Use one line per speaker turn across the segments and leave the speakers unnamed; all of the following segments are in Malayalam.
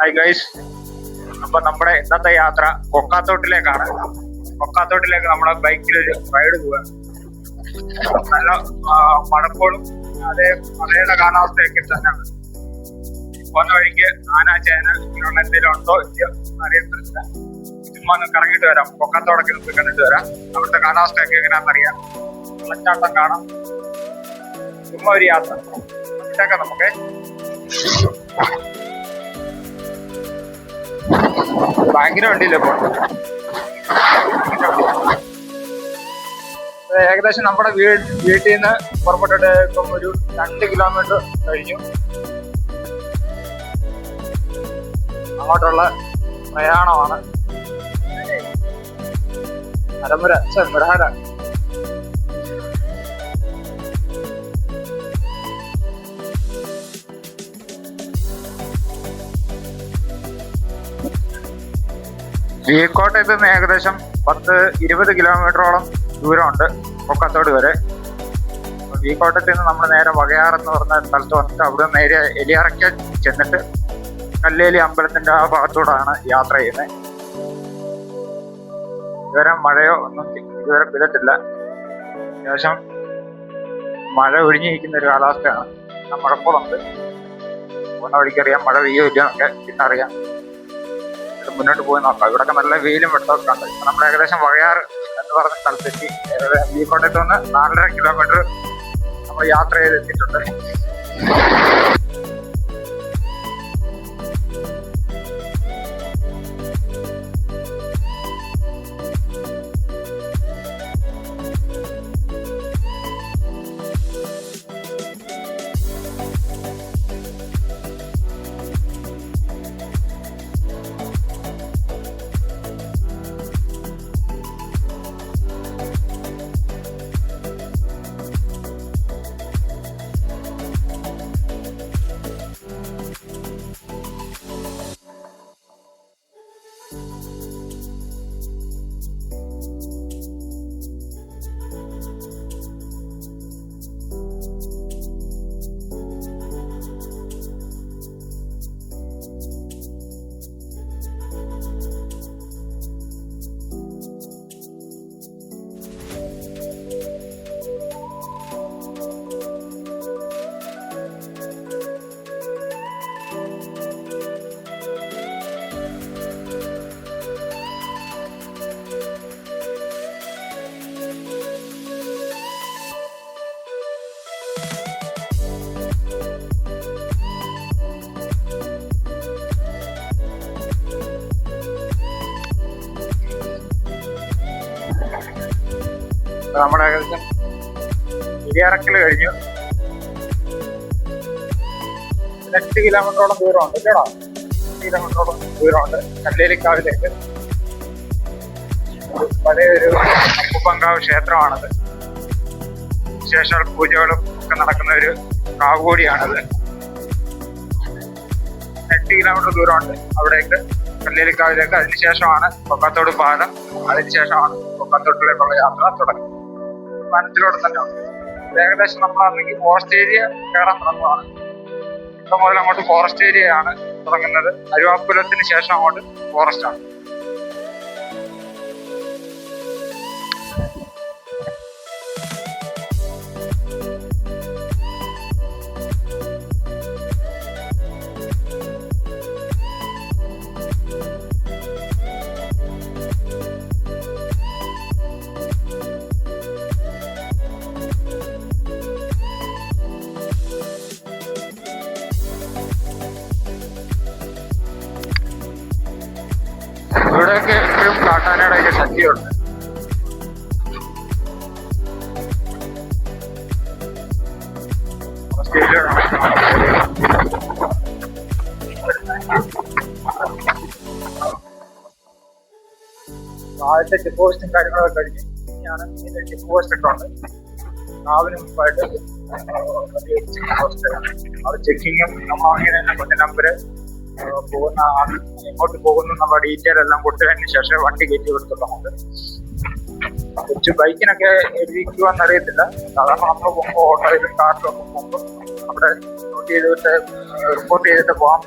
ഹായ് ഗൈസ്, അപ്പൊ നമ്മുടെ ഇന്നത്തെ യാത്ര കൊക്കാത്തോട്ടിലേക്കാണ്. കൊക്കാത്തോട്ടിലേക്ക് നമ്മളെ ബൈക്കിൽ ഒരു റൈഡ് പോവുക. നല്ല മഴക്കോളും അതേയുടെ കാലാവസ്ഥയൊക്കെ തന്നെയാണ്. പോകുന്ന വഴിക്ക് ആന ചേന ഇങ്ങനെയുള്ള എന്തെങ്കിലും ഉണ്ടോ ഇല്ലയോ അറിയത്തില്ല. ചുമ്മാ ഒന്ന് കറങ്ങിട്ട് വരാം. കൊക്കാത്തോടൊക്കെ നിന്ന് കണ്ടിട്ട് വരാം. അവിടുത്തെ കാലാവസ്ഥയൊക്കെ എങ്ങനെയാണെന്നറിയാം. വെള്ളച്ചാട്ടം കാണാം. ചുമ്മാ ഒരു യാത്ര ഇട്ടേക്കാം നമുക്ക്. ഭയങ്കര വണ്ടിയില്ലേ ഇപ്പോൾ. ഏകദേശം നമ്മുടെ വീട്ടിൽ നിന്ന് പുറപ്പെട്ടിട്ട് ഇപ്പം ഒരു 2 കിലോമീറ്റർ കഴിഞ്ഞു. അങ്ങോട്ടുള്ള പ്രയാണമാണ്. മൃഹര വീക്കോട്ടയത്ത് നിന്ന് ഏകദേശം 10-20 കിലോമീറ്ററോളം ദൂരമുണ്ട് കൊക്കാത്തോട് വരെ. വീക്കോട്ടയത്ത് നിന്ന് നമ്മൾ നേരെ വകയാറെന്ന് പറഞ്ഞ സ്ഥലത്ത് വന്നിട്ട് അവിടെ നേരെ എലിയറയ്ക്ക് ചെന്നിട്ട് കല്ലേലി അമ്പലത്തിന്റെ ആ ഭാഗത്തോടാണ് യാത്ര ചെയ്യുന്നത്. ഇതുവരെ മഴയോ ഒന്നും ഇതുവരെ പെയ്തിട്ടില്ല. അത്യാവശ്യം മഴ ഒഴിഞ്ഞിരിക്കുന്ന ഒരു കാലാവസ്ഥയാണ്. മഴക്കോളുണ്ട്. പോകുന്ന വഴിക്കറിയാം മഴ പെയ്യോ ഇല്ല എന്നൊക്കെ പിന്നെ അറിയാം. മുന്നോട്ട് പോയി നോക്കാം. ഇവിടെയൊക്കെ നല്ല വെയിലും വെട്ടമൊക്കെ ഉണ്ട്. ഇപ്പൊ നമ്മൾ ഏകദേശം വകയാറ് എന്ന് പറഞ്ഞ സ്ഥലത്തെത്തി. വീക്കോട്ടയത്ത് നിന്ന് 4.5 കിലോമീറ്റർ നമ്മൾ യാത്ര ചെയ്തെത്തിയിട്ടുണ്ട്. നമ്മുടെ ഏകദേശം ഇരിയറക്കൽ കഴിഞ്ഞു. 8 കിലോമീറ്ററോളം ദൂരമുണ്ട് കേട്ടോ. 8 കിലോമീറ്ററോളം ദൂരമുണ്ട് കല്ലേലിക്കാവിലേക്ക്. പഴയൊരു അപ്പുപ്പങ്കാവ് ക്ഷേത്രമാണത്. വിശേഷ പൂജകളും ഒക്കെ നടക്കുന്ന ഒരു കാവുകൂടിയാണത്. 8 കിലോമീറ്റർ ദൂരമുണ്ട് അവിടേക്ക്, കല്ലേലിക്കാവിലേക്ക്. അതിനുശേഷമാണ് കൊക്കാത്തോട് പാലം. അതിനുശേഷമാണ് കൊക്കാത്തോട്ടിലേക്കുള്ള യാത്ര തുടങ്ങുന്നത്. വനത്തിലൂടെ തന്നെ ഉണ്ട്. ഏകദേശം നമ്മളാണെങ്കിൽ ഫോറസ്റ്റ് ഏരിയ കയറാൻ തുടങ്ങുകയാണ്. ഇപ്പം മുതൽ അങ്ങോട്ട് ഫോറസ്റ്റ് ഏരിയയാണ് തുടങ്ങുന്നത്. അരുവാപ്പുലത്തിന് ശേഷം അങ്ങോട്ട് ഫോറസ്റ്റ് ആണ്. ഇവിടെയൊക്കെ എപ്പോഴും കാട്ടാനയുടെ ഒക്കെ ശക്തിയുണ്ട്. ആദ്യത്തെ ചെക്ക് പോസ്റ്റും കാര്യങ്ങളൊക്കെ കഴിഞ്ഞ് ഇനിയാണ് ഇതിന്റെ ചെക്ക് പോസ്റ്റ് ഒക്കെ ഉണ്ട്. രാവിലെ മുമ്പായിട്ട് ചെക്ക് പോസ്റ്റ് അത് ചെക്കിങ്ങും നമ്മൾ അങ്ങനെ തന്നെ കൊച്ചു നമ്പര് പോകുന്ന എങ്ങോട്ട് പോകുന്നു എന്നുള്ള ഡീറ്റെയിൽ എല്ലാം കൊടുത്തതിന് ശേഷം വണ്ടി കയറ്റി കൊടുത്തിട്ടുണ്ട്. കൊച്ചു ബൈക്കിനൊക്കെ എഴുതിക്കുവാന്ന് അറിയത്തില്ല. സാധാരണ നമ്മൾ പോകുമ്പോൾ ഓട്ടോയിലും കാറിലും ഒക്കെ പോകുമ്പോൾ അവിടെ നോട്ട് ചെയ്തിട്ട് റിപ്പോർട്ട് ചെയ്തിട്ട് പോകാൻ.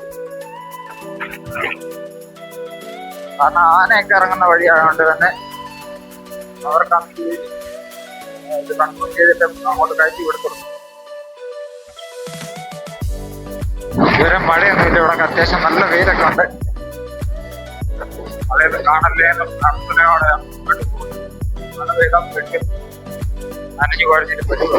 കാരണം ആനയൊക്കെ ഇറങ്ങുന്ന വഴിയായതുകൊണ്ട് തന്നെ അവർക്കാണെങ്കിൽ ഇത് കൺഫേം ചെയ്തിട്ട് അങ്ങോട്ട് കയറ്റി കൊടുത്തു. ഇതുവരെ മഴയൊന്നുമില്ല, ഇവിടെ അത്യാവശ്യം നല്ല വെയിലൊക്കെ ഉണ്ട്. അതായത് കാണല്ലേന്നും മഴ പെയ്താൽ നനഞ്ഞു കുഴച്ചിട്ട് പറ്റുക.